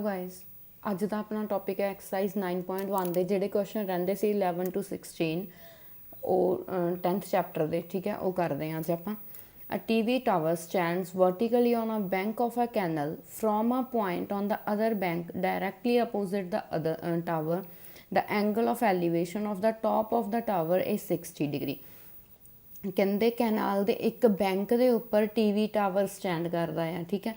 Guys अज का अपना topic है एक्सरसाइज 9.1 के जोड़े क्वेश्चन रहंदे सी 11 to 16 10th चैप्टर के, ठीक है, वो करते हैं अज आप। A TV tower stands vertically on a bank of a canal from a point on the other bank directly opposite the other tower. The angle of elevation of the top of the tower is 60 degree. कहते canal दे एक bank के उपर TV tower stand करता है, ठीक है।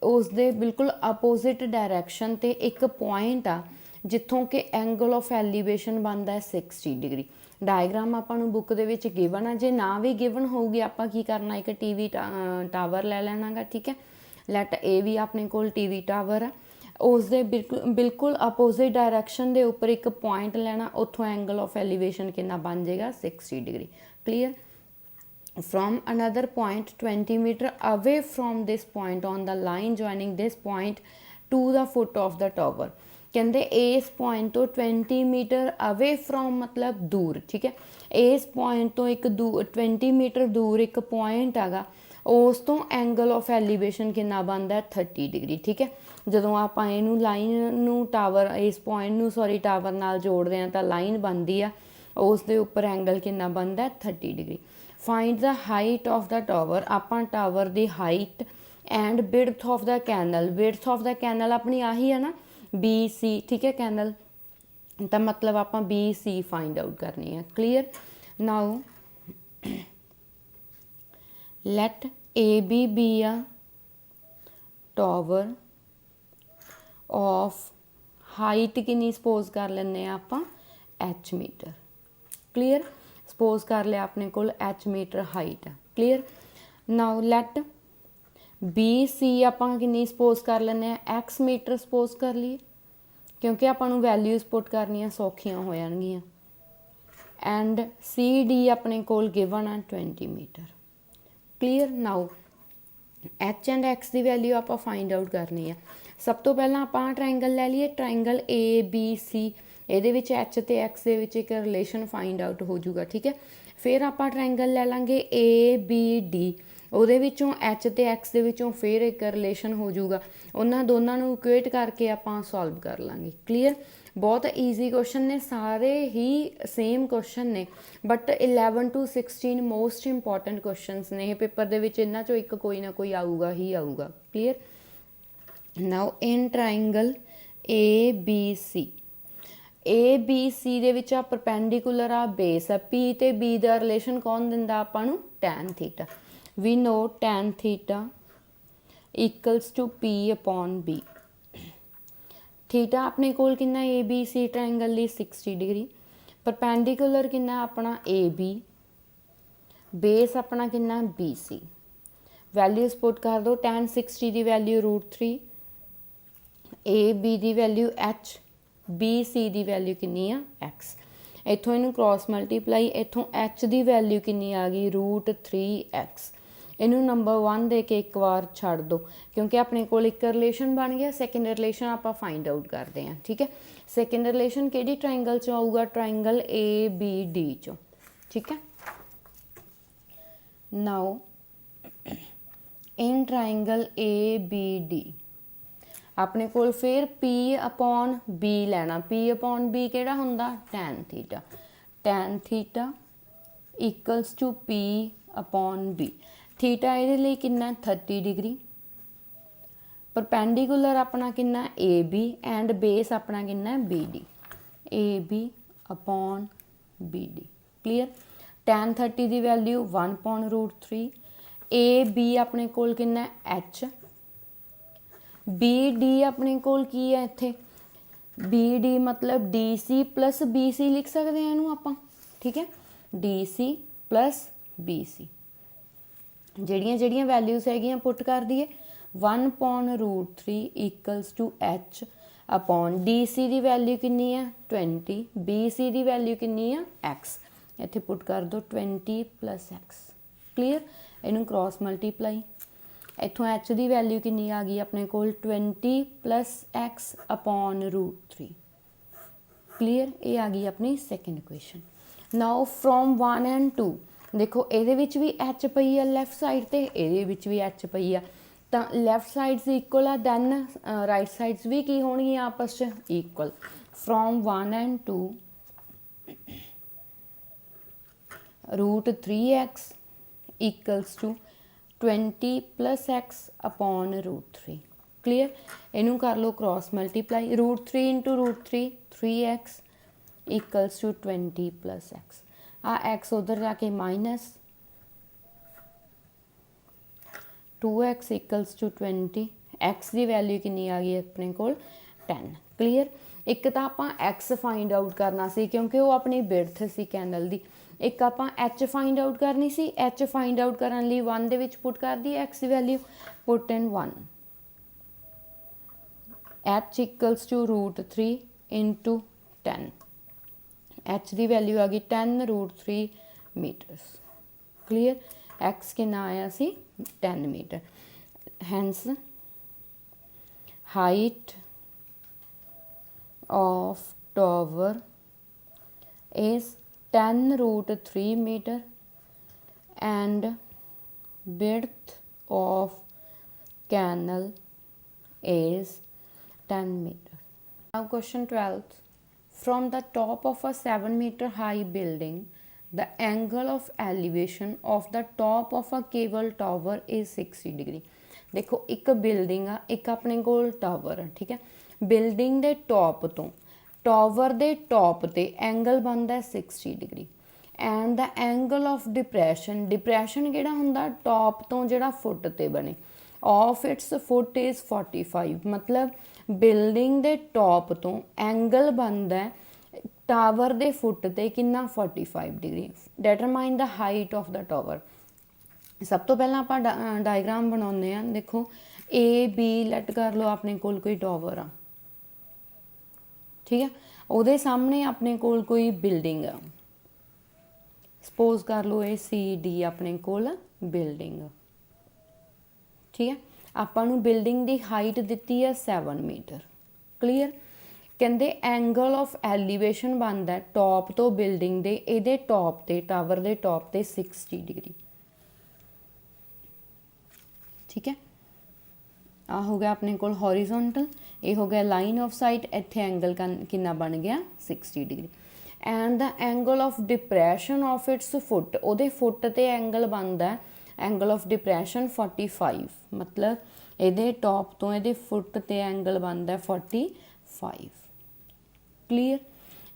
उसके बिल्कुल अपोजिट डायरैक्शन ते एक पॉइंट आ जिथों कि एंगल ऑफ एलीवेशन बनता है 60 डिग्री। डायग्राम आपां बुक दे विच गिवन है, जे ना भी गिवन होगी आपां की करना, एक टीवी टावर ले लेना गा, ठीक है। लैट ए भी अपने कोल टीवी टावर है, उसके बिल्कुल अपोजिट डायरैक्शन के उपर एक पॉइंट लेना, उतों एंगल ऑफ एलीवेशन कितना बन जाएगा 60 degree. Clear. From another point 20 meter away from this point on the line joining this point to the foot of the tower. कहते इस पॉइंट तो 20 मीटर अवे फ्रॉम मतलब दूर, ठीक है। इस पॉइंट तो एक 20 मीटर दूर एक पॉइंट हैगा, उस तो एंगल ऑफ एलीवेशन कितना बनता है 30 डिग्री, ठीक है। ਜਦੋਂ ਆਪਾਂ ਇਹਨੂੰ ਲਾਈਨ ਨੂੰ ਟਾਵਰ ਇਸ ਪੁਆਇੰਟ ਨੂੰ ਟਾਵਰ ਨਾਲ ਜੋੜਦੇ ਹਾਂ ਤਾਂ ਲਾਈਨ ਬਣਦੀ ਆ, ਉਸ ਦੇ ਉੱਪਰ ਐਂਗਲ ਕਿੰਨਾ ਬਣਦਾ 30 degree. Find the height of the tower, आप टावर की height and width of the canal. Width of the canal अपनी आही है ना बी सी, ठीक है। कैनल तो मतलब आप बी सी फाइंड आउट करनी है। Clear. Now let A B a tower of height कितनी सपोज कर लें आप एच मीटर। क्लीयर। सपोज कर लिया अपने को एच मीटर हाइट है। Clear. Now let B C आप कि सपोज कर लें एक्स मीटर सपोज कर लीए, क्योंकि आपू वैल्यूज पुट करनिया सौखियां हो जाएगियां। एंड सी डी अपने को गिवन है 20 metre. Clear. Now H and X की वैल्यू आप फाइंड आउट करनी है। सब तो पहला आप ट्रायंगल ले लीए, ट्रायंगल ए बी सी, ये एच तो एक्स के एक रिलेशन फाइंड आउट हो जाऊगा, ठीक है। फिर आप ट्रायंगल ले लेंगे ए बी डी, वो एच तो एक्स के फिर एक रिलेशन हो जाऊगा, उन्होंने दोनों को इक्वेट करके आप सॉल्व कर लेंगे। क्लीयर। बहुत ईजी क्वेश्चन ने, सारे ही सेम क्वेश्चन ने, but 11 to 16 most important question ने पेपर के, इन्हों चो एक कोई ना कोई आऊगा ही आऊगा। Clear. Now in triangle A B C, A B C दे विच आ परपेंडिकुलर आ बेस है, पी ते बी दा रिलेशन कौन दिंदा आपां नूं tan theta. We know tan theta equals to P upon B. Theta अपने कोल कितना A B C triangle Lee 60 degree, perpendicular कितना अपना ए बी, बेस अपना कितना बी सी। वैल्यूज पुट कर दो, टैन 60 की वैल्यू √3, ए बी की वैल्यू एच, बी सी की वैल्यू कितनी आ एक्स। इतों इनू क्रॉस मल्टीप्लाई, इतों एच की वैल्यू कितनी आ गई √3x। इनू नंबर 1 दे के एक बार छड़ दो, क्योंकि अपने को एक रिलेशन बन गया। सैकेंड रिलेशन आप फाइंड आउट करते हैं, ठीक है। सैकेंड रिलेशन कि ट्रायंगल चो आऊगा, ट्रायंगल ए बी डी चो, ठीक है। Now in triangle A B D अपने को फिर पी अपॉन बी लेना। पी अपॉन बी केड़ा हुंदा tan theta. Tan theta equals to P upon B. Theta ये लिए कितना 30 डिग्री, परपेंडिकुलर अपना कितना ए बी, एंड बेस अपना कितना B D. A B upon B D. Clear. Tan 30 की वैल्यू 1/√3। ए बी अपने कोल कितना एच, बी डी अपने कोल की है इत्थे बी डी मतलब D C plus B C लिख सकते हैं इनू आप, ठीक है। D C plus B C जड़ियाँ जड़ियाँ वैल्यूज है पुट कर दिए। 1/√3 equals to H upon D C की वैल्यू कितनी है 20, बी सी की वैल्यू कितनी है एक्स। इत्थे पुट कर दो 20 + एक्स। क्लीयर। इनू क्रॉस मल्टीप्लाई, इतों एच की वैल्यू कितनी आ गई अपने को 20 + x अपॉन √3। क्लीयर। ये आ गई अपनी second equation. Now from 1 and 2 देखो ये भी एच पई है लैफ्ट साइड से, ये भी एच पई है, ਤਾਂ ਲੈਫਟ ਸਾਈਡਸ ਇਕੁਅਲ ਆ, ਦੈਨ ਰਾਈਟ ਸਾਈਡਸ ਵੀ ਕੀ ਹੋਣਗੀਆਂ ਆਪਸ 'ਚ equal. From 1 and 2 √3x equals to 20 plus x upon √3। Clear, इनू कर लो cross multiply, √3 into √3 3x equals to 20 plus x। आ x उधर जाके minus 2x equals to 20, x की वैल्यू कितनी आ गई अपने को 10। क्लीयर, एक तो आप x फाइंड आउट करना सी क्योंकि वो अपनी बिड्थ सी कैंडल दी, एक आप एच फाइंड आउट करनी सी, एच फाइंड आउट करने लिए 1 दे विच पुट कर दी एक्स की value, put in 1, H equals to √3 into 10, H की वैल्यू आ गई 10 √3 मीटर्स। क्लीयर, एक्स कितना आया सी 10 metre. Hence height of tower is 10 √3 meter and width of canal is 10 meter. Now question 12th. From the top of a 7 meter high building, the angle of elevation of the top of a cable tower is 60 degree। देखो एक building आ, एक अपने कोल tower है, ठीक है। Building दे top तो tower दे टॉप ते एंगल बनता है 60 degree and the angle of depression, depression किहड़ा हुंदा टॉप तो जिहड़ा फुट ते बने ऑफ इट्स फुट इज़ 45। मतलब बिल्डिंग दे टॉप तो एंगल बनता है टावर दे फुट ते कितना 45 degree. Determine the height of the tower. सब तो पहला आप डायग्राम बनाने हैं। देखो ए बी लैट कर लो अपने कोल कोई टावर आ, ठीक है, ਉਹਦੇ ਸਾਹਮਣੇ ਆਪਣੇ ਕੋਲ ਕੋਈ ਬਿਲਡਿੰਗ ਆ, ਸਪੋਜ਼ ਕਰ ਲਓ ਇਹ ਸੀ ਡੀ ਆਪਣੇ ਕੋਲ ਬਿਲਡਿੰਗ, ਠੀਕ ਹੈ। ਆਪਾਂ ਨੂੰ ਬਿਲਡਿੰਗ ਦੀ ਹਾਈਟ ਦਿੱਤੀ ਹੈ 7 ਮੀਟਰ। ਕਲੀਅਰ, ਕਹਿੰਦੇ ਐਂਗਲ ਆਫ ਐਲੀਵੇਸ਼ਨ ਬਣਦਾ ਟੌਪ ਤੋਂ ਬਿਲਡਿੰਗ ਦੇ, ਇਹਦੇ ਟੌਪ ਤੇ ਟਾਵਰ ਦੇ ਟੌਪ ਤੇ 60 डिग्री, ठीक है। आ हो गया अपने कोल हॉरिजोंटल, ये हो गया लाइन ऑफ साइट, इत्थे एंगल कितना बन गया 60 degree. And the angle of depression of its foot, ਉਹਦੇ फुट ते एंगल बनता एंगल ऑफ डिप्रैशन 45। मतलब ਇਹਦੇ टॉप तो ਇਹਦੇ फुट ते एंगल बनता 45। क्लीयर,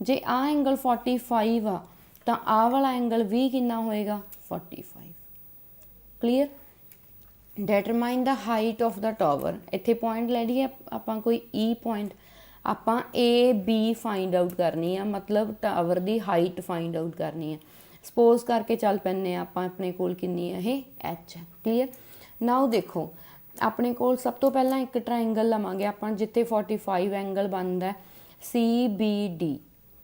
जे आ एंगल 45 आ तो आ वाला एंगल भी कितना होएगा 45। Clear, determine the height of the tower. इत्थे पॉइंट ले लिए आपां कोई ई पॉइंट, आपां ए बी फाइंड आउट करनी है, मतलब टावर की हाइट फाइंड आउट करनी है। सपोज करके चल पैने आपां अपने कोल कितनी है ये एच है। क्लीयर, नाउ देखो अपने कोल सब तो पहला एक ट्राइंगल लवांगे आपां जिथे 45 एंगल बनता है सी बी डी,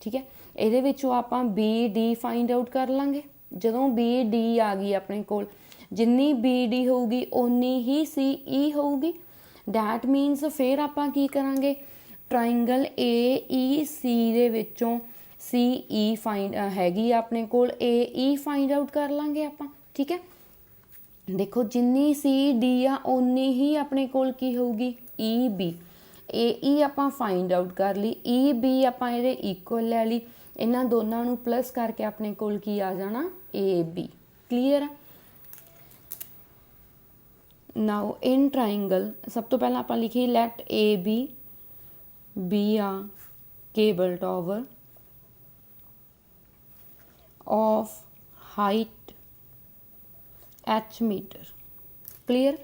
ठीक है। ਇਹਦੇ ਵਿੱਚੋਂ ਆਪਾਂ बी डी फाइंड आउट कर लांगे। ਜਦੋਂ बी डी आ गई अपने कोल, जिन्नी बी डी होगी उन्नी ही सी ई होगी। दैट मीनस फिर आप की करांगे ट्राइंगल ए ई सी दे विचों सी ई फाइंड हैगी अपने कोल ए ई फाइंड आउट कर लांगे आप, ठीक है। देखो जिन्नी सी डी आ उन्नी ही अपने कोल की होगी ई बी, ए ई आप फाइंड आउट कर ली, ई बी आप ये इक्वल लै ली, इन्हां दोनों नूं प्लस करके अपने कोल की आ जाना ए बी। क्लीयर है। नाउ इन ट्राइंगल सब तो पहला आप लिखिए let A B a cable tower of height h metre. Clear,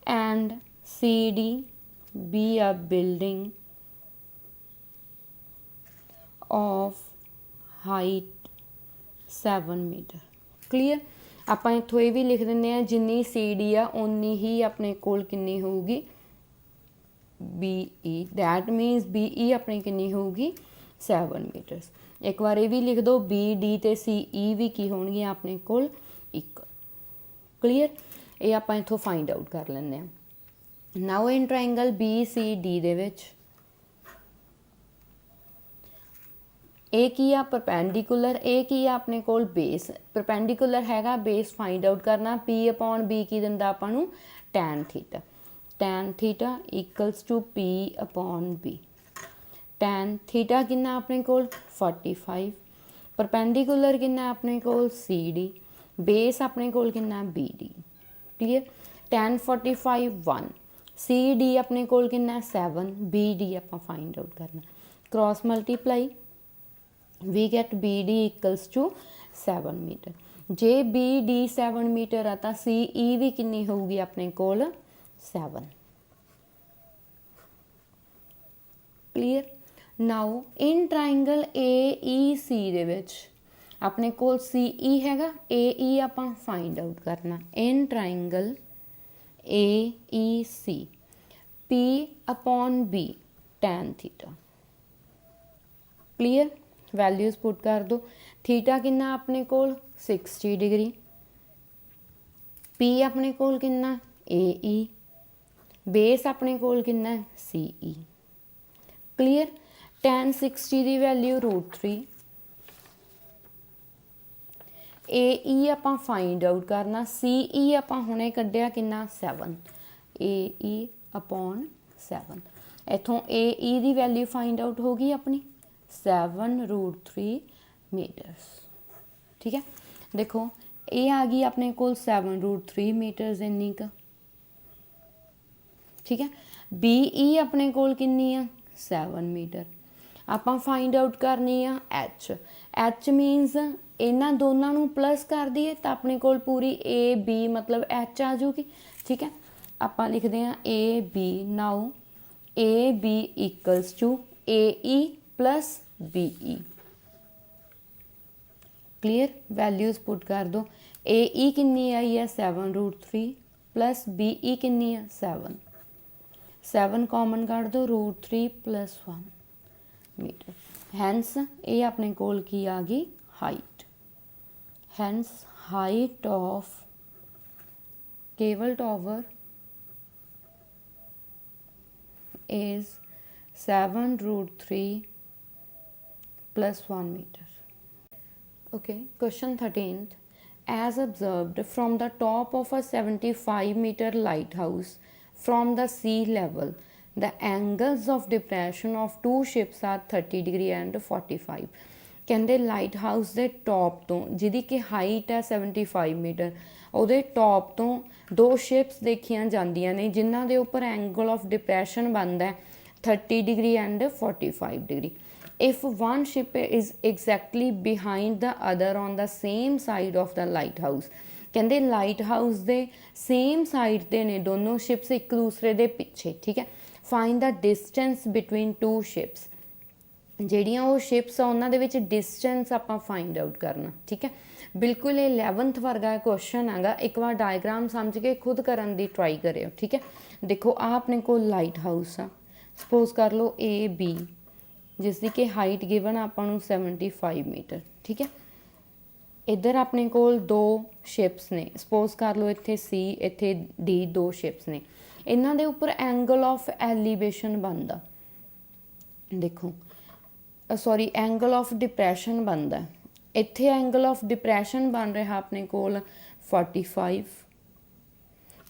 and C D be a building of height 7 metre. Clear, आप इतों ये भी लिख दें जिन्नी सी डी आ उन्नी ही अपने कोल कितनी होगी B E. That means B E अपनी कितनी होगी 7 मीटर्स। एक बार ये भी लिख दो बी डी ते सी ई भी की होंगी अपने कोल इक्वल। क्लीयर, ये आप इतों फाइंड आउट कर लें। Now in triangle B C D दे विच ए की आ परपेंडिकुलर, ए की आ अपने कोल बेस, परपेंडिकुलर हैगा बेस फाइंड आउट करना, पी अपॉन बी की दिंदा आपां नूं tan theta. tan theta equals to P upon B। tan theta कितना अपने कोल 45, परपेंडिकुलर कितना अपने कोल CD, बेस अपने कोल कितना BD। क्लियर। tan 45 1, CD अपने कोल कितना 7, BD आप फाइंड आउट करना, cross multiply we get BD equals to 7 metre. जे BD 7 मीटर आ तो CE भी कितनी होगी अपने कोल 7। Clear. Now in triangle AEC दे विच अपने कोल CE हैगा, AE आपां फाइंड आउट करना। इन triangle AEC P upon B tan theta. Clear. Values put कर दो। थीटा कितना अपने कोल 60 डिग्री, P अपने कोल कितना AE, बेस अपने कोल कितना CE। क्लीयर। tan 60 की वैल्यू √3, AE आपां फाइंड आउट करना, CE आपां हुणे कढ़िया कितना 7, AE अपॉन 7। इथों AE की वैल्यू फाइंड आउट होगी अपनी 7√3 मीटर्स। ठीक है। देखो ये आ गई अपने कोल 7√3 मीटर्स इन्नी क। ठीक है। BE अपने कोल कितनी आ 7 मीटर। आपां फाइंड आउट करनी आ H मीनस इन्हां दोनों नूं प्लस कर दिए तो अपने कोल पूरी AB मतलब H आ जूगी। ठीक है। आपां लिखते हैं AB। Now AB equals to AE plus BE। Clear. Values put कर दो। AE कितनी आई है 7√3 प्लस BE कितनी है 7, 7 कॉमन कर दो, √3 + 1 मीटर। हैंस ये अपने कोल की आ गई height. Hence height of cable tower is 7√3 + 1 meter. Okay, question 13th. As observed from the top of a 75-meter lighthouse from the sea level, the angles of depression of two ships are 30 degree and 45. ਕਹਿੰਦੇ light house ਦੇ top ਤੋਂ ਜਿਹਦੀ ਕਿ height ਹੈ 75 metre, ਉਹਦੇ top ਤੋਂ ਦੋ ships ਦੇਖੀਆਂ ਜਾਂਦੀਆਂ ਨੇ ਜਿਨ੍ਹਾਂ ਦੇ ਉੱਪਰ ਐਂਗਲ ਆਫ ਡਿਪਰੈਸ਼ਨ ਬਣਦਾ 30 degree and 45 degree. if one ship is exactly behind the other on the same side of the lighthouse, ਕਹਿੰਦੇ ਲਾਈਟ ਹਾਊਸ ਦੇ ਸੇਮ ਸਾਈਡ ਤੇ ਨੇ ਦੋਨੋਂ ਸ਼ਿਪਸ ਇੱਕ ਦੂਸਰੇ ਦੇ ਪਿੱਛੇ। ਠੀਕ ਹੈ। find the distance between two ships, ਜਿਹੜੀਆਂ ਉਹ ਸ਼ਿਪਸ ਆ ਉਹਨਾਂ ਦੇ ਵਿੱਚ ਡਿਸਟੈਂਸ ਆਪਾਂ ਫਾਈਂਡ ਆਊਟ ਕਰਨਾ। ਠੀਕ ਹੈ। ਬਿਲਕੁਲ ਇਹ 11th ਵਰਗਾ ਕੁਐਸਚਨ ਹੈਗਾ, ਇੱਕ ਵਾਰ ਡਾਇਗਰਾਮ ਸਮਝ ਕੇ ਖੁਦ ਕਰਨ ਦੀ ਟਰਾਈ ਕਰਿਓ। ਠੀਕ ਹੈ। ਦੇਖੋ ਆਹ ਆਪਣੇ ਕੋਲ ਲਾਈਟ ਹਾਊਸ ਆ, ਸਪੋਜ਼ ਕਰ ਲਓ AB, ਜਿਸ ਦੀ ਕਿ ਹਾਈਟ ਗਿਵਨ ਆਪਾਂ ਨੂੰ 75 ਮੀਟਰ। ਠੀਕ ਹੈ। ਇੱਧਰ ਆਪਣੇ ਕੋਲ ਦੋ ਸ਼ਿਪਸ ਨੇ, ਸਪੋਜ਼ ਕਰ ਲਓ ਇੱਥੇ C ਇੱਥੇ D, ਦੋ ਸ਼ਿਪਸ ਨੇ। ਇਹਨਾਂ ਦੇ ਉੱਪਰ ਐਂਗਲ ਆਫ ਐਲੀਵੇਸ਼ਨ ਬਣਦਾ, ਦੇਖੋ सॉरी एंगल ऑफ डिप्रैशन बनता, इत्थे एंगल ऑफ डिप्रैशन बन रहा अपने कोल 45,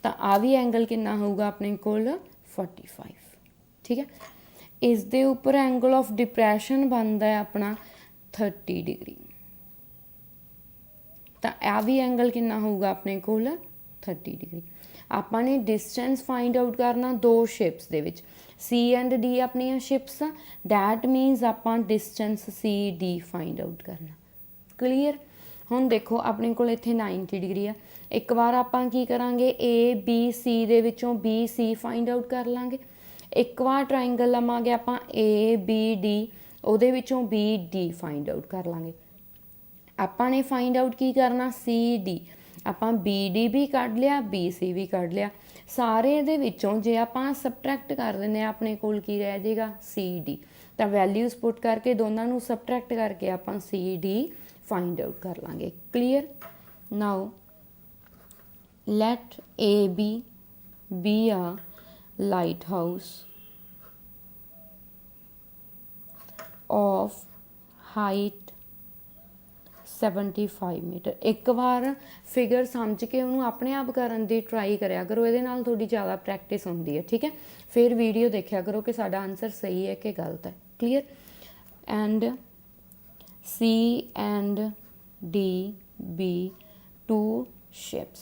तो आ भी एंगल कितना होगा अपने कोल 45। ठीक है। इस दे उपर एंगल ऑफ डिप्रैशन बनता है अपना 30 डिग्री, तो आ भी एंगल कितना होगा अपने कोल 30 डिग्री। ਆਪਾਂ ਨੇ डिस्टेंस फाइंड आउट करना दो शिप्स दे विच, C एंड D अपनियां शिप्स, दैट मीनस आपां डिस्टेंस CD फाइंड आउट करना। क्लीयर। हुण देखो अपने कोल इत्थे 90 डिग्री आ, एक बार आपां की करांगे ABC दे विचों BC फाइंड आउट कर लांगे। एक बार ट्राइंगल लवांगे आपां ABD, ਉਹਦੇ ਵਿੱਚੋਂ BD फाइंड आउट कर लांगे। ਆਪਾਂ ਨੇ फाइंड आउट की करना CD, ਆਪਾਂ BD भी ਕੱਢ ਲਿਆ BC भी ਕੱਢ ਲਿਆ। ਸਾਰੇ ਦੇ ਵਿੱਚੋਂ ਜੇ ਆਪਾਂ ਸਬਟਰੈਕਟ ਕਰ ਦਿੰਦੇ ਆ ਆਪਣੇ ਕੋਲ ਕੀ ਰਹਿ ਜਾਏਗਾ CD, ਤਾਂ ਵੈਲਿਊਜ਼ ਪੁੱਟ ਕਰਕੇ ਦੋਨਾਂ ਨੂੰ ਸਬਟਰੈਕਟ ਕਰਕੇ ਆਪਾਂ CD ਫਾਈਂਡ ਆਊਟ ਕਰ ਲਾਂਗੇ। Clear. Now let AB be a lighthouse of height 75 metre. एक बार फिगर समझ के उन्होंने अपने आप करन दी ट्राई करिया करो, ये नाल थोड़ी ज़्यादा प्रैक्टिस होंदी है, ठीक है। फिर वीडियो देखा करो कि साडा आंसर सही है कि गलत है। Clear. And C and D B two ships,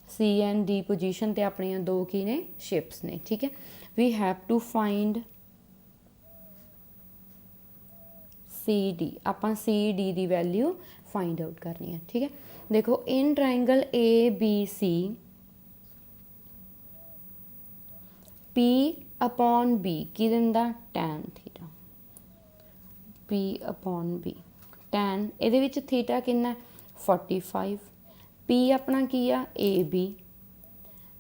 C and D position ते अपनियां दो की ने शिप्स ने, ठीक है। We have to find CD, आपां CD दी वैल्यू फाइंड आउट करनी है, ठीक है। देखो in triangle ABC P upon B की दिंदा tan theta, P upon B tan, ਇਹਦੇ ਵਿੱਚ थीटा कितना 45, P अपना की आ AB,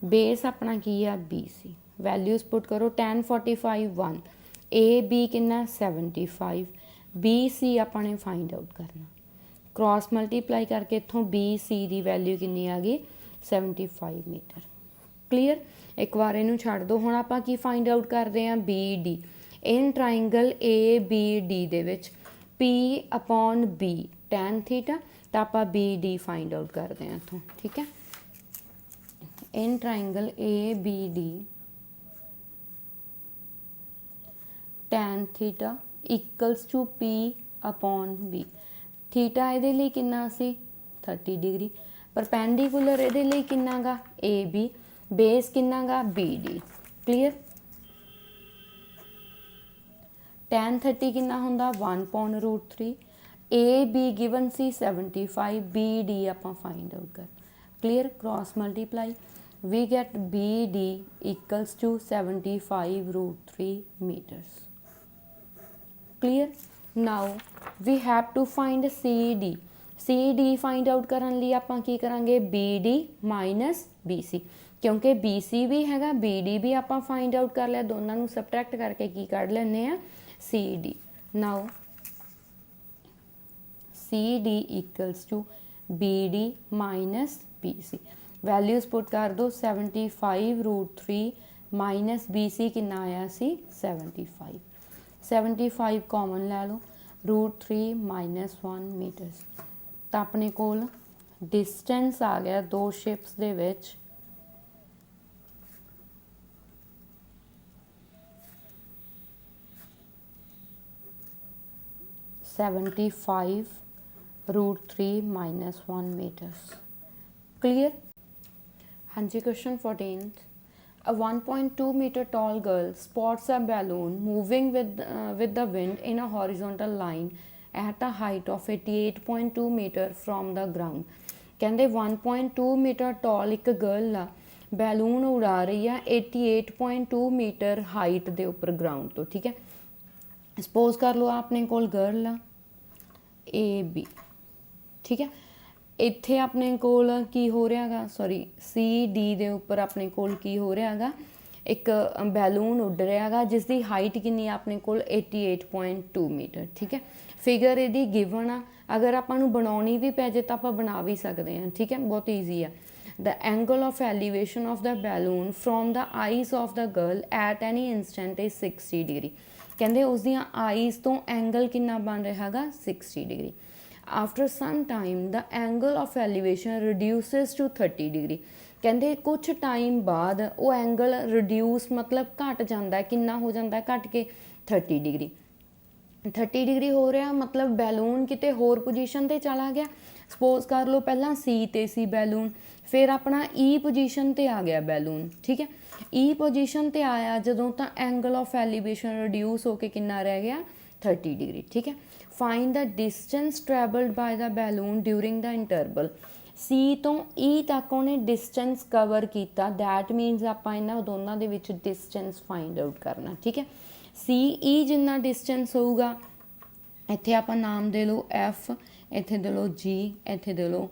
बेस अपना की आ BC। वैल्यूज पुट करो, tan 45 1, AB कितना 75, BC अपने फाइंड आउट करना, क्रॉस मल्टीप्लाई करके इत्थों BC की वैल्यू कितनी आ गई 75 मीटर। क्लीयर। एक बार इनू छड़ दो, हुण आपां की फाइंड आउट करते हैं BD। इन ट्राइंगल ABD दे विच P upon B tan theta, तो आप BD फाइंड आउट करते हैं इत्थों, ठीक है। In triangle ABD tan theta equals to P upon B, theta ये लिए कितना सी 30 डिग्री, परपेंडिकुलर ये लिए कितना गा AB, बेस कितना गा BD। क्लीयर। tan 30 कितना होंदा 1/√3, AB गिवन सी 75, BD आपां फाइंड आउट कर। Clear. Cross multiply, we get BD equals to 75√3 metres. Clear. Now we have to find CD find out करने लिए आपां की करांगे BD माइनस BC, क्योंकि BC भी हैगा BD भी आपां फाइंड आउट कर लिया, दोनों नूं सबट्रैक्ट करके की कढ़ लैने आ CD। Now CD equals to BD minus BC, values put कर दो, 75√3 माइनस BC कितना आया सी 75, 75 कॉमन लै लो, √3 माइनस 1 मीटर्स, तो अपने कोल डिस्टेंस आ गया दो शिप्स दे विच 75√3 माइनस 1 मीटर्स। क्लियर। हाँ जी। Question 14, a 1.2 meter tall girl spots a balloon moving with the wind in a horizontal line at a height of 88.2 meter from the ground। कहते 1.2 मीटर टॉल एक girl आ balloon उड़ा रही है 88.2 metre height के उपर ground तो, ठीक है। सपोज कर लो अपने कोल गर्ल आ AB, ठीक है। इत्थे अपने कोल की हो रहा गा, सॉरी CD दे उपर अपने कोल की हो रहा गा, एक बैलून उड़ रहा गा जिसकी हाइट कितनी अपने कोल 88.2 मीटर, ठीक है। फिगर यदि गिवन आ, अगर आपां बनानी भी पै जाए तो आप बना भी सकते हैं, ठीक है, बहुत ईजी है। The angle of elevation of the balloon from the eyes of the girl at any instant is 60 degree. कहते उसदियां आईज तो एंगल कितना बन रहा है 60 degree. After some time the angle of elevation reduces to 30 degree. कहते कुछ time बाद वो एंगल रिड्यूस मतलब घट जाता है, कितना हो जाता है घट के 30 डिग्री। 30 डिग्री हो रहा मतलब बैलून किते होर पोजीशन ते चला गया। सपोज कर लो पहला सी ते सी बैलून, फिर अपना ई पोजीशन ते आ गया बैलून, ठीक है। ई पोजीशन ते आया जदों तो एंगल ऑफ एलिवेशन रिड्यूस होके कितना रह गया 30 डिग्री, ठीक है। Find the distance travelled by the balloon during the interval. C तो ई तक उन्हें डिस्टेंस कवर किया, दैट मीनस आप इन्होंने दोनों के विच डिस्टेंस फाइंड आउट करना, ठीक है। सी ई जिन्ना डिस्टेंस होगा, इत्थे आप नाम दे लो F, इत्थे दे लो G, इत्थे दे लो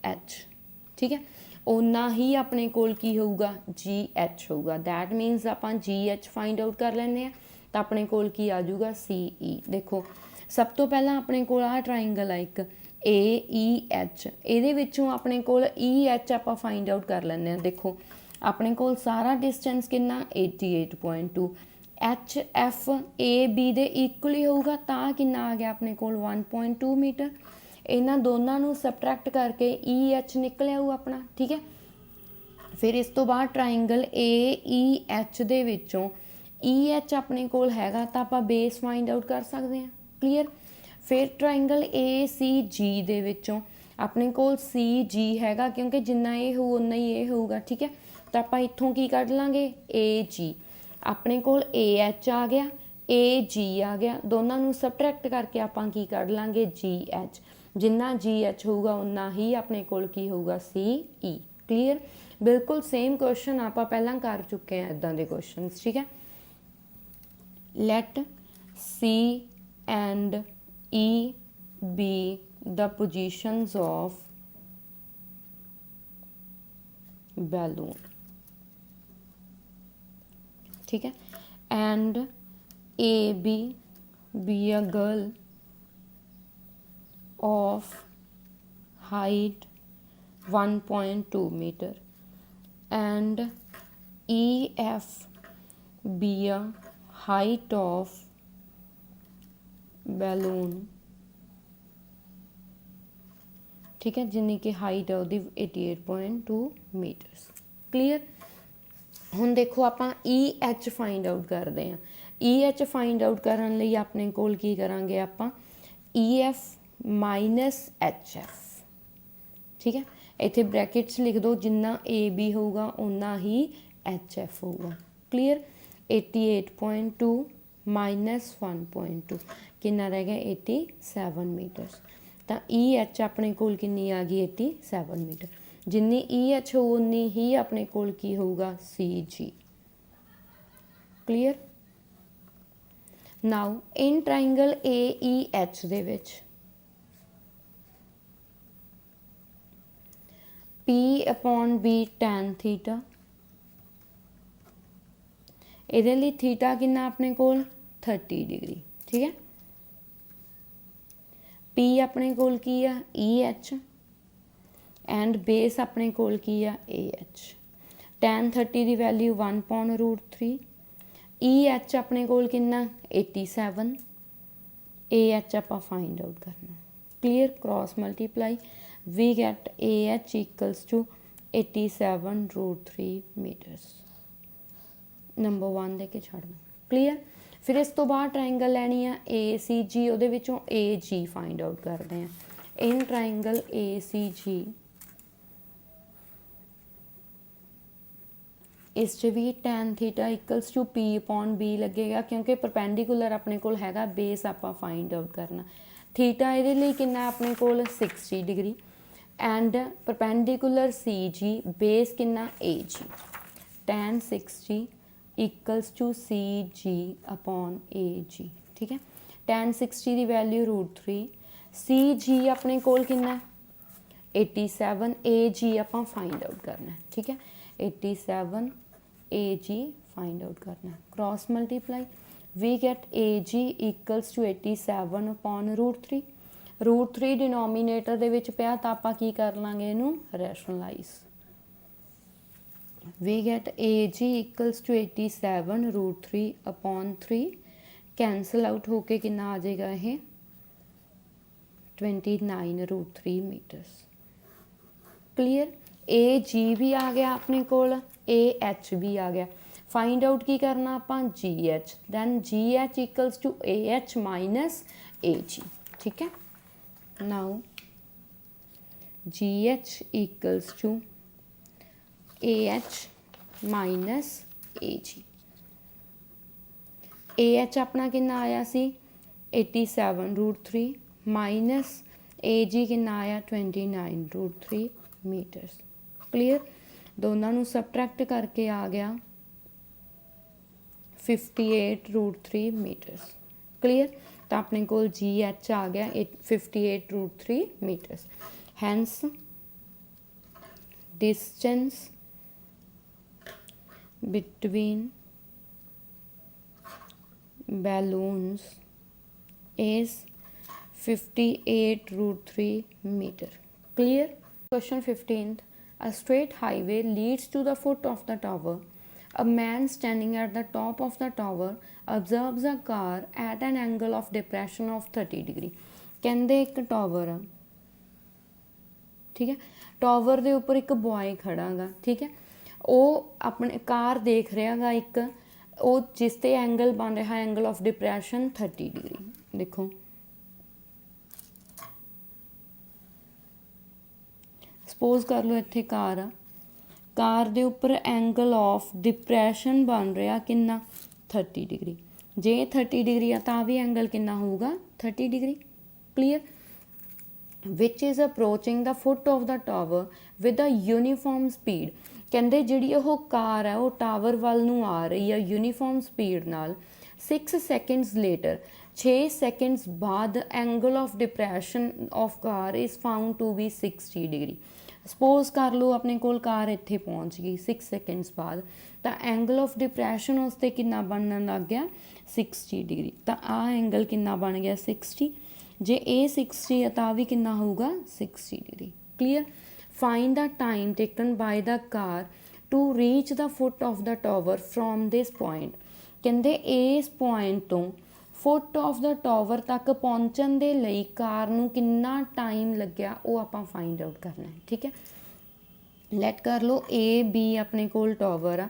H, ठीक है। उन्ना ही अपने कोल की होगा GH होगा, दैट मीनस आप GH फाइंड आउट कर लेने हैं तो अपने कोल की आ जाऊगा CE। देखो सब तो पहला अपने कोल आ ट्राइंगल है एक AEH, ये विचों अपने कोल EH आप फाइंड आउट कर लेने हैं। देखो अपने कोल सारा डिस्टेंस कितना 88.2, HF AB दे इक्वल ही होगा, ता कितना आ गया अपने कोल 1.2 मीटर। इन्हां दोनों नूं सबट्रैक्ट करके EH निकल आऊ अपना, ठीक है। फिर इस तो बाद ट्राइंगल AEH दे विचों EH अपने कोल हैगा तां आपां बेस फाइंड आउट कर सकते हैं, क्लीयर। फिर ट्राइंगल ACG दे विचों अपने कोल CG हैगा, क्योंकि जिन्ना ये होऊ उन्ना ही ये होऊगा, ठीक है। तो आपां इत्थों की कढ लांगे AG, अपने कोल AH आ गया, AG आ गया, दोनों नूं सबट्रैक्ट करके आपां की कढ लांगे GH, जिन्ना GH होऊगा उन्ना ही अपने कोल की होऊगा CE, क्लीयर। बिल्कुल सेम क्वेश्चन आपां पहलां कर चुके हैं इदां दे क्वेश्चनस, ठीक है। Let C and E be the positions of balloon, ठीक है, and AB be a girl of height 1.2 meter and EF be a height of balloon, ठीक है, जिन्नी की हाइट है उसकी 88.2 मीटर्स, क्लीयर। हुण देखो आपां EH फाइंड आउट करते हैं। EH फाइंड आउट करन लई अपने कोल की करांगे आपां EF माइनस HF, ठीक है। इत्थे ब्रैकेट्स लिख दो, जिन्ना AB होगा उन्ना ही HF होगा, क्लीयर। 88.2 माइनस 1.2 कितना रह गया 87 मीटर्स। तो EH अपने कोल कितनी आ गई 87 मीटर, जिन्नी EH हो उन्नी ही अपने कोल की होगा CG, clear. Now in triangle AEH दे विच P upon B tan theta, ਇਹਦੇ ਲਈ थीटा कितना अपने कोल 30 डिग्री, ठीक है। P अपने कोल की आ EH एंड बेस अपने कोल की आ AH। tan 30 की वैल्यू 1/√3, EH अपने कोल कितना 87, AH आप फाइंड आउट करना, clear. Cross multiply we get AH equals to 87√3 metres. Number 1 दे के छड़ दो, क्लीयर। फिर इस तो बाद ट्राइंगल लैनी है ACG, ਉਹਦੇ ਵਿੱਚੋਂ AG फाइंड आउट करते हैं। इन ट्राइंगल ACG इस च भी tan theta equals to P upon B लगेगा, क्योंकि परपेंडिकुलर अपने कोल हैगा, बेस आपां फाइंड आउट करना। थीटा ਇਹਦੇ ਲਈ कितना अपने कोल 60 degree and perpendicular CG base कितना AG। tan 60 equals to CG upon AG, ठीक है। tan 60 की वैल्यू √3, CG अपने कोल कितना 87, AG आपां फाइंड आउट करना है, ठीक है। 87 AG फाइंड आउट करना है, cross multiply we get AG equals to 87 upon √3। √3 denominator दे विच पिया तां आपां की कर लांगे इनू rationalise. we get AG equals to 87 √3 upon 3, cancel out होके कितना आ जाएगा ये 29√3 मीटर्स, क्लियर। AG भी आ गया अपने कोल, AH भी आ गया। फाइंड आउट की करना आपां GH, then GH equals to AH minus AG, ठीक है। Now GH equals to AH minus AG। AH अपना कितना आया सी 87√3 माइनस AG कितना आया 29√3 मीटर्स, क्लियर। दोनों नू सबट्रैक्ट करके आ गया 58√3 मीटर्स, क्लियर। तो अपने कोल GH आ गया 58√3 metres. Hence distance between balloons is 58√3 meter, clear। Question 15th, a straight highway leads to the foot of the tower. A man standing at the top of the tower observes a car at an angle of depression of 30 degree। ਕਹਿੰਦੇ ਇੱਕ tower ਆ, ठीक है। Tower के उपर एक boy खड़ा गा, ठीक है, वो अपने कार देख रहा गा एक, वो जिस ते एंगल बन रहा एंगल ऑफ डिप्रैशन 30 डिग्री। देखो सपोज कर लो इत्थे कार आ, कार दे उपर एंगल ऑफ डिप्रैशन बन रहा कितना 30 डिग्री। जे 30 डिग्री आ तां भी एंगल कितना होगा 30 degree. Clear. Which is approaching the foot of the tower with a uniform speed. कहते जिहड़ी वो कार है वो टावर वाल नूं आ रही है यूनीफॉर्म स्पीड नाल। 6 सेकेंड्स लेटर 6 सेकेंड्स बाद angle of depression of car is found to be 60 degree. Suppose कर लो अपने कोल कार इत्थे पहुँच गई 6 सेकेंड्स बाद, तो एंगल ऑफ डिप्रैशन उसते कितना बनन लग गया 60 डिग्री। तो आ एंगल कितना बन गया 60। जे ए 60 है तो भी कितना होगा 60 degree. Clear. Find the time taken by the car to reach the foot of the tower from this point. कहते इस पॉइंट तो फुट ऑफ द टावर तक पहुँचने के लिए कार नूं कितना टाइम लग्या वो आपां फाइंड आउट करना है। ठीक है। लैट कर लो ए बी अपने कोल टावर आ,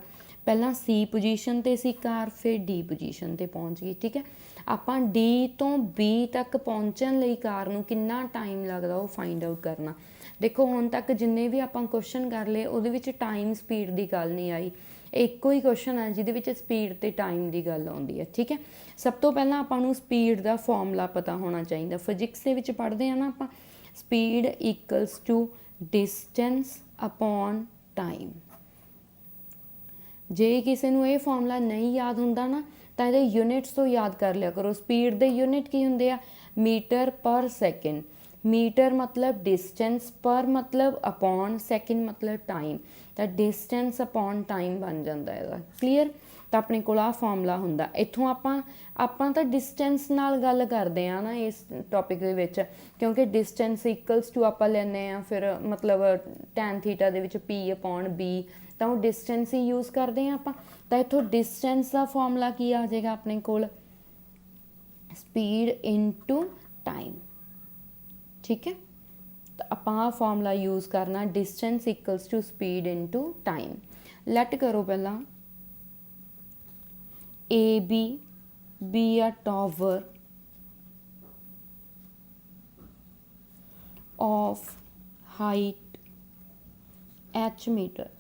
पहला सी पोजीशन ते सी कार, फिर डी पोजीशन ते पहुँच गई। ठीक है। आपां डी तो बी तक पहुँचने लिए कार नूं कितना टाइम लगता वो फाइंड आउट करना। देखो हुण तक जिन्ने भी आपां क्वेश्चन कर लए उहदे विच टाइम स्पीड की गल नहीं आई, एको ही क्वेश्चन है जिहदे विच स्पीड ते टाइम की गल आउंदी है। ठीक है। सब तो पहला आपां नूं स्पीड का फॉर्मूला पता होना चाहिए। फिजिक्स दे विच पढ़दे आ ना आपां, speed equals to distance upon time. जे किसी नूं ये फॉर्मूला नहीं याद हुंदा ना तो ये यूनिट्स तो याद कर लिया करो। स्पीड के यूनिट की होंगे आ मीटर पर सैकेंड। मीटर मतलब डिस्टेंस, पर मतलब अपॉन, सैकेंड मतलब टाइम, तो डिस्टेंस अपॉन टाइम बन जाता है। क्लीयर। तो अपने को आ फॉर्मूला होंदा। इत्थों आपां तो डिस्टेंस नाल गल करते हैं ना इस टॉपिक दे विच, क्योंकि डिस्टेंस इक्वल्स टू आपां लैने आ फिर मतलब टैन थीटा दे विच पी अपॉन बी, तो वो डिस्टेंस ही यूज़ करते हैं आपां। तो इत्थों डिस्टेंस का फॉर्मूला की आ जाएगा अपने कोल स्पीड इनटू टाइम। ठीक है। तो आपां फॉर्मूला यूज़ करना distance equals to speed into time. Let करो पहला A B a tower of height H metre.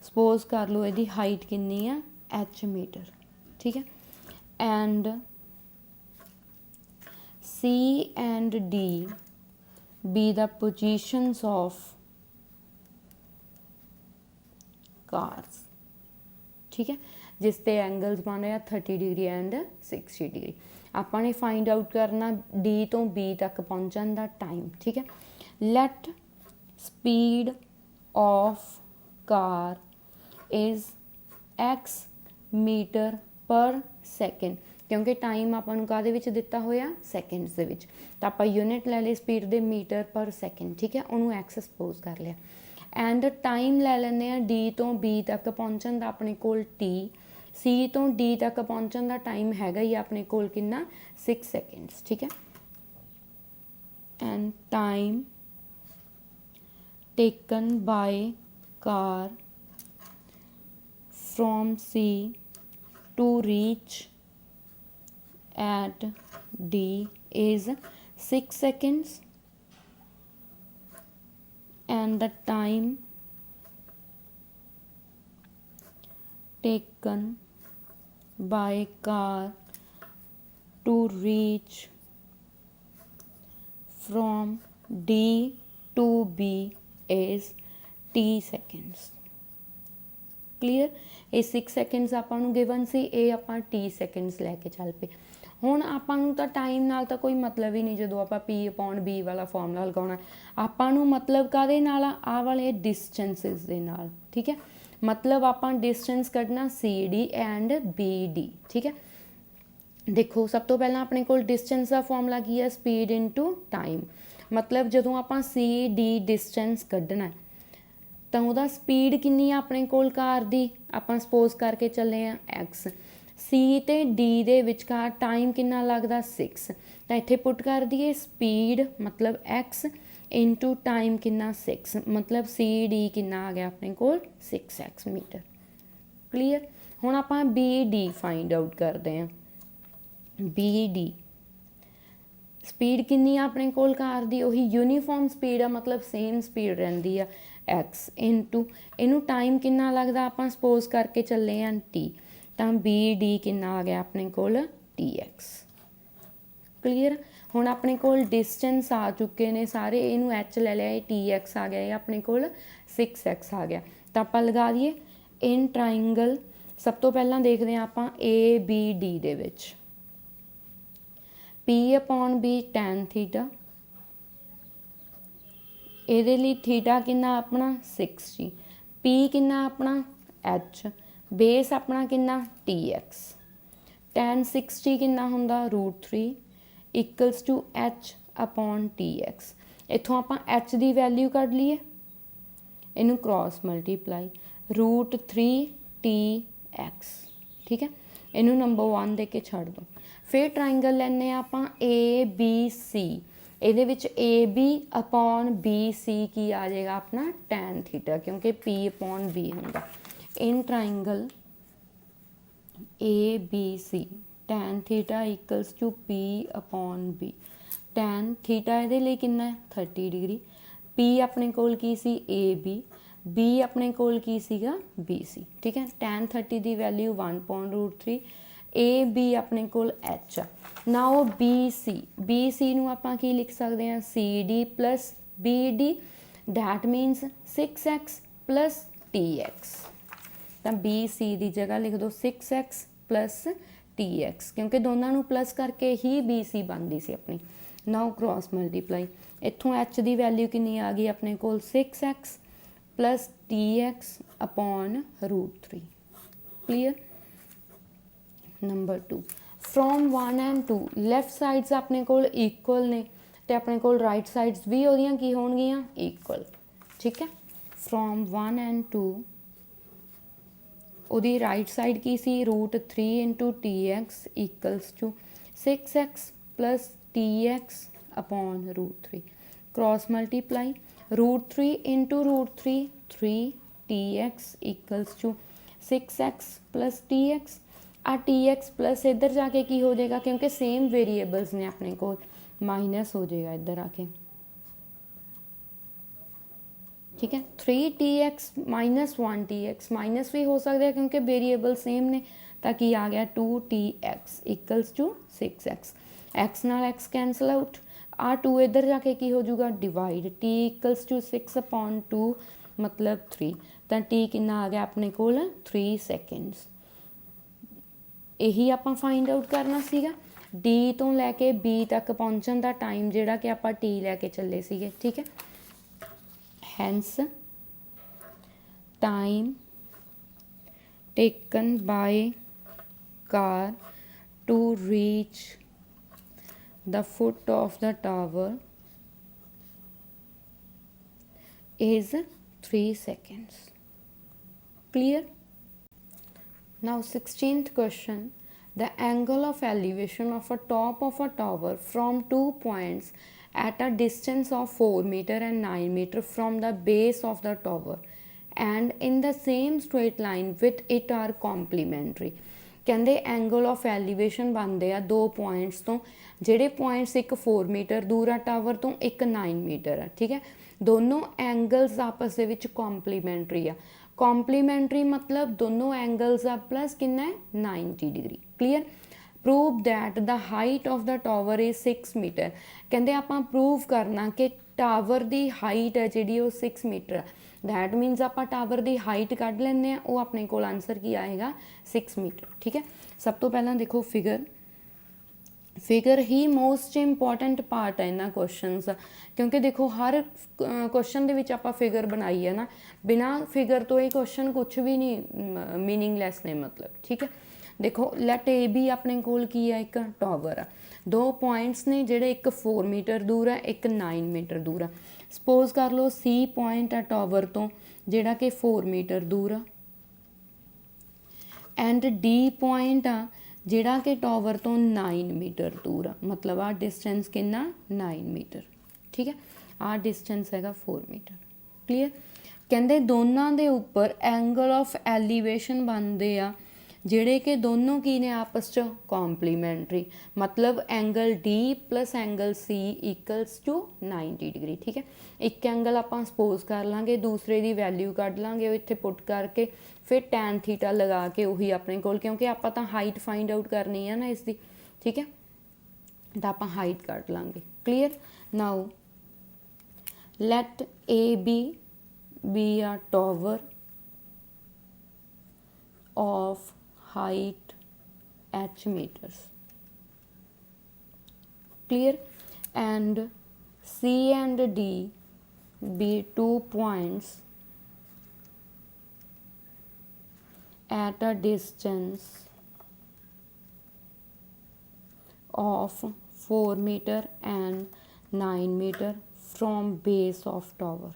Suppose कर लो यदि हाइट कितनी है एच मीटर। ठीक है। And C and D be the positions of cars. ठीक है। जिस ते एंगल्स बन रहे 30 डिग्री एंड 60 डिग्री। आपां ने फाइंड आउट करना डी तो बी तक पहुँचने का टाइम। ठीक है। Let speed of car is X metre per second, क्योंकि टाइम आपां काहदे विच दिता होया सैकेंड्स दे विच, तो आपां यूनिट लै ली स्पीड दे मीटर पर सैकेंड। ठीक है। उन्होंने एक्स सपोज कर लिया। एंड टाइम लै लैंदे डी तो बी तक पहुँचने का अपने कोल टी, सी तो डी तक पहुँचने का टाइम हैगा ही अपने कोल कितना 6 सेकेंड्स। ठीक है। And time taken by car from C to reach at D is 6 seconds and the time taken by car to reach from D to B is T seconds. Clear. ये 6 seconds आपां given C, ये आपां T seconds लैके चल पे। हुण आपां नूं तां टाइम नाल तां कोई मतलब ही नहीं जदों आपां पी अपॉन बी वाला फॉर्मूला लगाउणा। आपां नूं मतलब काहदे नाल आ वाले डिस्टेंसिस दे नाल। ठीक है। मतलब आपां डिस्टेंस कढना C D and B D. ठीक है। देखो सब तो पहला अपने कोल डिस्टेंस का फॉर्मूला की है स्पीड इनटू टाइम। मतलब जदों आपां सी डी डिस्टेंस कढना है तो वह स्पीड कितनी अपने कोल कार दी, आपां सपोज करके चले हैं एक्स। सी ते डी दे विचकार टाइम कितना लगता 6, तो इत्थे पुट कर दिए स्पीड मतलब एक्स इनटू टाइम कितना 6, मतलब सी डी कितना आ गया अपने को 6x मीटर। क्लीयर। हुण आपां बी डी फाइंड आउट करते हैं। बी डी स्पीड कितनी आ अपने कोल कार दी, उही यूनीफॉर्म स्पीड आ, मतलब सेम स्पीड रहिंदी आ एक्स इनटू इनू टाइम कितना लगदा आपां सपोज करके चले हैं टी, तां बी डी कितना आ गया अपने कोल टी एक्स। क्लीयर। हुण अपने कोल डिस्टेंस आ चुके ने सारे, इनू एच ले लिया, टी एक्स आ गया, अपने कोल 6x आ गया। तो आपां लगा दईए इन ट्राइंगल। सब तो पहलां देखदे हां आपां ए बी डी दे विच P upon B tan theta, ਇਹਦੇ ਲਈ थीटा किन्ना अपना 6G, P किन्ना अपना H, बेस अपना किन्ना TX, tan 6G किन्ना हुंदा √3 equals to H upon TX। इत्थों आपां H की वैल्यू कढ लीए, इनू क्रॉस मल्टीप्लाई √3 TX। ठीक है, इनू नंबर 1 दे के छड़ दो। फिर ट्राइंगल लैने आपां ए बी सी, ਇਹਦੇ ਵਿੱਚ A B upon B C की आ जाएगा अपना tan थीटा, क्योंकि P अपॉन B होगा। In triangle A B C tan theta equals to P upon B। tan theta ਇਹਦੇ ਲਈ कितना है 30 डिग्री। P अपने कोल की सी A B अपने कोल की सीगा B C। ठीक है, tan 30 की वैल्यू 1/√3, ए बी अपने कोल एच आ। नाउ बी सी नूं आपां की लिख सकते हैं C D plus B D, that means 6x plus T X. तो बी सी की जगह लिख दो 6x प्लस टी एक्स, क्योंकि दोनों नूं प्लस करके ही बी सी बनती सी अपनी। नाउ क्रॉस मल्टीप्लाई, इत्थों एच की वैल्यू कितनी आ गई अपने कोल 6x plus T X upon √3। Clear. Number 2 from 1 and 2 left sides अपने कोल इक्वल ने, तो अपने कोल राइट साइड्स भी ओदियां की होणगियां इक्वल। ठीक है, फ्रॉम 1 एंड 2 ओदी राइट साइड की सी √3 into T X equals to 6x plus T X upon √3। Cross multiply √3 into √3 3 T X equals to 6x plus T X. आ टी एक्स प्लस इधर जाके की हो जाएगा, क्योंकि सेम वेरीएबल्स ने अपने को, माइनस हो जाएगा इधर आके। ठीक है, 3 T x minus 1 T x, minus भी हो सकता है क्योंकि वेरीएबल सेम ने, ताकि आ गया 2 T X equals to 6x। X नाल एक्स कैंसल आउट, आ 2 इधर जाके की हो जाऊगा डिवाइड, टी इक्वल्स टू 6/2 मतलब 3, तो टी कितना आ गया अपने कोल 3 सेकेंड्स। यही आपां फाइंड आउट करना सीगा, डी तो लैके बी तक पहुँचण का टाइम जिहड़ा कि आपां टी लैके चले सीगे। ठीक है, hence time taken by car to reach the foot of the tower is 3 seconds. Clear? Now 16th question. The angle of elevation of a top of a tower from 2 points at a distance of 4 meter and 9 meter from the base of the tower and in the same straight line with it are complementary. ਕਹਿੰਦੇ angle of elevation ਬਣਦੇ ਆ 2 points ਤੋਂ, ਜਿਹੜੇ points ਇੱਕ 4 metre ਦੂਰ ਆ tower ਤੋਂ, ਇੱਕ 9 ਮੀਟਰ ਆ। ਠੀਕ ਹੈ, ਦੋਨੋਂ ਐਂਗਲਸ ਆਪਸ ਦੇ ਵਿੱਚ ਕੰਪਲੀਮੈਂਟਰੀ ਆ। ਕੰਪਲੀਮੈਂਟਰੀ ਮਤਲਬ ਦੋਨੋਂ ਐਂਗਲਸ ਆ ਪਲੱਸ ਕਿੰਨਾ ਹੈ 90 degree. Clear. Prove that the height of the tower is 6 metre. ਕਹਿੰਦੇ ਆਪਾਂ ਪ੍ਰੂਵ ਕਰਨਾ ਕਿ ਟਾਵਰ ਦੀ ਹਾਈਟ ਹੈ ਜਿਹੜੀ ਉਹ 6 ਮੀਟਰ ਆ। दैट मीनस आप टावर की हाइट कढ़ लें, वो अपने को आंसर की आएगा 6 मीटर। ठीक है, सब तो पहला देखो फिगर ही मोस्ट इंपॉर्टेंट पार्ट है इन्होंने क्वेश्चन, क्योंकि देखो हर क्वेश्चन के आप फिगर बनाई है ना, बिना फिगर तो ये क्वेश्चन कुछ भी नहीं मीनिंगलैस ने मतलब। ठीक है, देखो लैट ए बी अपने कोल की है एक टावर आ, 2 पॉइंट्स ने ਜਿਹੜੇ एक 4 मीटर दूर है, एक 9 मीटर दूर है। ਸਪੋਜ਼ ਕਰ ਲਓ C ਪੁਆਇੰਟ ਆ ਟਾਵਰ ਤੋਂ ਜਿਹੜਾ ਕਿ 4 ਮੀਟਰ ਦੂਰ ਆ, ਐਂਡ D ਪੁਆਇੰਟ ਆ ਜਿਹੜਾ ਕਿ ਟਾਵਰ ਤੋਂ 9 ਮੀਟਰ ਦੂਰ ਆ, ਮਤਲਬ ਆ ਡਿਸਟੈਂਸ ਕਿੰਨਾ 9 ਮੀਟਰ। ਠੀਕ ਹੈ, आ डिस्टेंस हैगा 4 मीटर। क्लीयर। कहते दोनों के उपर एंगल ऑफ एलीवेशन बनते आ ਜਿਹੜੇ कि दोनों की ने आपस च कॉम्पलीमेंट्री, मतलब angle D plus angle C equals to 90 degree. ठीक है, एक एंगल आप सपोज कर लाँगे, दूसरे की वैल्यू कढ़ लाँगे इत्थे पुट करके, फिर टैन थीटा लगा के उही अपने कोल, क्योंकि आप तो हाइट फाइंड आउट करनी है ना इसकी। ठीक है, तो आप हाइट कढ़ लाँगे। Clear. Now let A B a tower of height h meters। Clear। and C and D be 2 points at a distance of 4 meter and 9 meter from base of tower।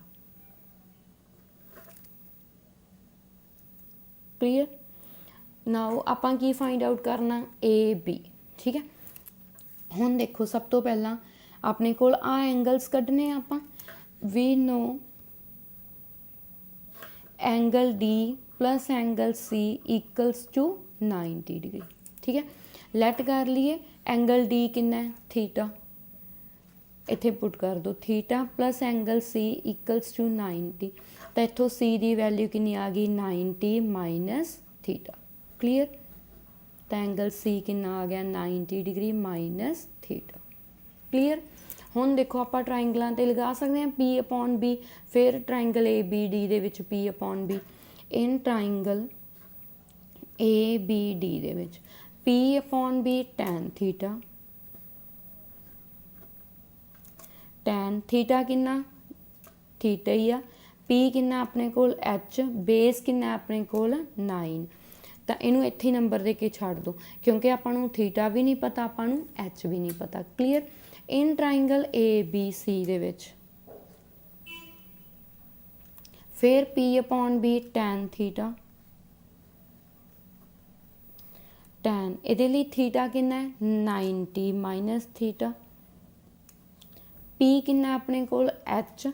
Clear। Now आपां की find out करना A B. ठीक है, हुण देखो सब तो पहला अपने कोल आ एंगल्स कढ़ने आपां, we know angle D plus angle C equals to 90 degree. ठीक है, लैट कर लीए एंगल डी कितना है थीटा, इत्थे पुट कर दो theta plus angle C equals to 90, तो इत्थों सी की वैल्यू कितनी आ गई 90 माइनस थीटा। क्लीयर। तो एंगल सी कितना आ गया 90 डिग्री माइनस थीटा। क्लीयर। हुण देखो आप ट्राइंगलों ते लगा सकते हैं पी अपॉन बी, फिर ट्राइंगल ए बी डी दे विच P upon B, in triangle A B D दे विच P upon B tan theta, tan theta कितना थीटा ही आ, पी कितना अपने कोल एच, बेस कितना अपने कोल 9, तो इनू इत्थे नंबर दे के छड़ दो, क्योंकि आपां थीटा भी नहीं पता, आपां एच भी नहीं पता। Clear. In triangle A B C दे विच फिर P upon B tan theta, tan इहदे लई थीटा कितना है 90 माइनस थीटा, पी कितना अपने कोल एच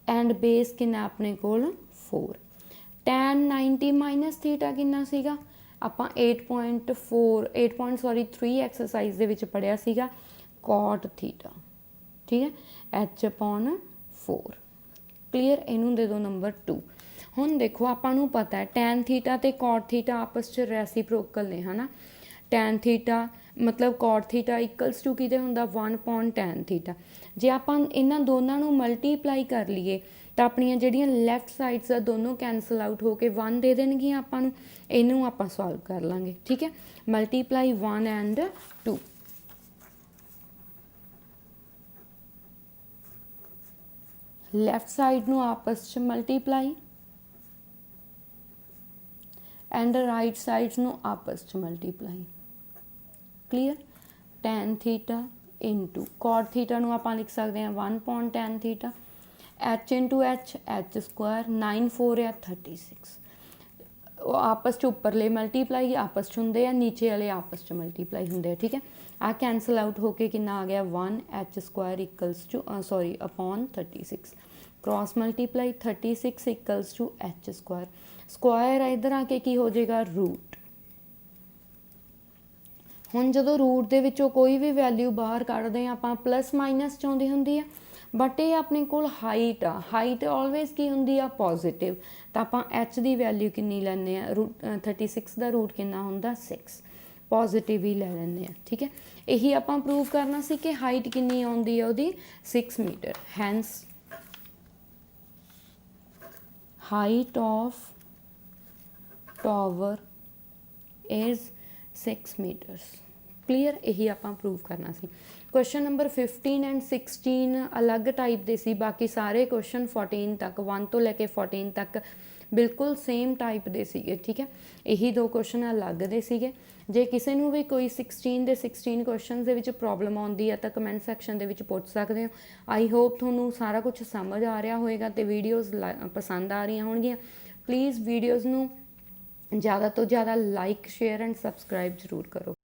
एंड बेस कितना अपने कोल 4, टैन 90 माइनस थीटा कितना सीगा आपां 3 एक्सरसाइज दे विच पढ़िया सीगा कॉट थीटा। ठीक है, एच अपॉन 4। क्लीयर। इनू दे दो नंबर 2। हुण देखो आपां पता है टैन थीटा ते कॉट थीटा आपस च रेसिप्रोकल ने, है ना। टैन थीटा मतलब कॉट थीटा इक्वल्स टू किहदे हुंदा 1 टैन थीटा। जे आपां इन्हां दोनों नूं मल्टीप्लाई कर लीए तो अपनियां जिहड़ियां लैफ्ट साइड्स आ दोनों कैंसल आउट होके 1 दे देणगियां आपां नूं, इनू आपां सॉल्व कर लांगे। ठीक है, मल्टीप्लाई 1 एंड 2। लैफ्ट साइड नूं आपस च मल्टीप्लाई एंड राइट साइड नूं आपस च multiply. Clear. Tan theta into cot theta नूं आपां लिख सकते हैं 1 tan theta, H into H square, 9 4 या 36, आपस च उपरले मल्टीप्लाई आपस च होंदे आ, नीचे वाले आपस च मल्टीप्लाई होंदे आ। ठीक है, आ कैंसल आउट होके कितना आ गया 1 H square equals to sorry upon 36, cross multiply 36 equals to H square, square इधर आके की हो जाएगा रूट। हुण जदों रूट दे विचों कोई भी वैल्यू बाहर कढ़दे आपां प्लस माइनस च आउंदी हुंदी है, बट ये अपने कोल हाइट आ, हाइट ऑलवेज की हुंदी आ पॉजिटिव, तो आपां एच की वैल्यू कितनी लैंदे आ रूट 36 का रूट कितना हुंदा 6, पॉजिटिव ही ले लैंदे आ। ठीक है, यही आपां प्रूव करना सी कि हाइट कितनी आउंदी है उहदी 6 metre, hence height of tower is 6 metres. Clear. यही आपां प्रूव करना सी। क्वेश्चन नंबर 15 एंड 16 अलग टाइप दे सी, बाकी सारे क्वेश्चन 14 तक 1 तो लैके 14 तक बिल्कुल सेम टाइप दे सीगे। ठीक है, यही 2 क्वेश्चन अलग दे सीगे। जे किसी नूं भी कोई 16 ਦੇ 16 क्वेश्चन ਦੇ ਵਿੱਚ प्रॉब्लम ਆਉਂਦੀ ਹੈ ਤਾਂ कमेंट सैक्शन ਦੇ ਵਿੱਚ ਪੁੱਛ ਸਕਦੇ ਹੋ। आई होप ਤੁਹਾਨੂੰ ਸਾਰਾ ਕੁਝ ਸਮਝ ਆ ਰਿਹਾ ਹੋਏਗਾ ਤੇ ਵੀਡੀਓਜ਼ ਪਸੰਦ ਆ ਰਹੀਆਂ ਹੋਣਗੀਆਂ। ਪਲੀਜ਼ ਵੀਡੀਓਜ਼ ਨੂੰ ज़्यादा तो ज़्यादा लाइक शेयर एंड सबसक्राइब जरूर करो।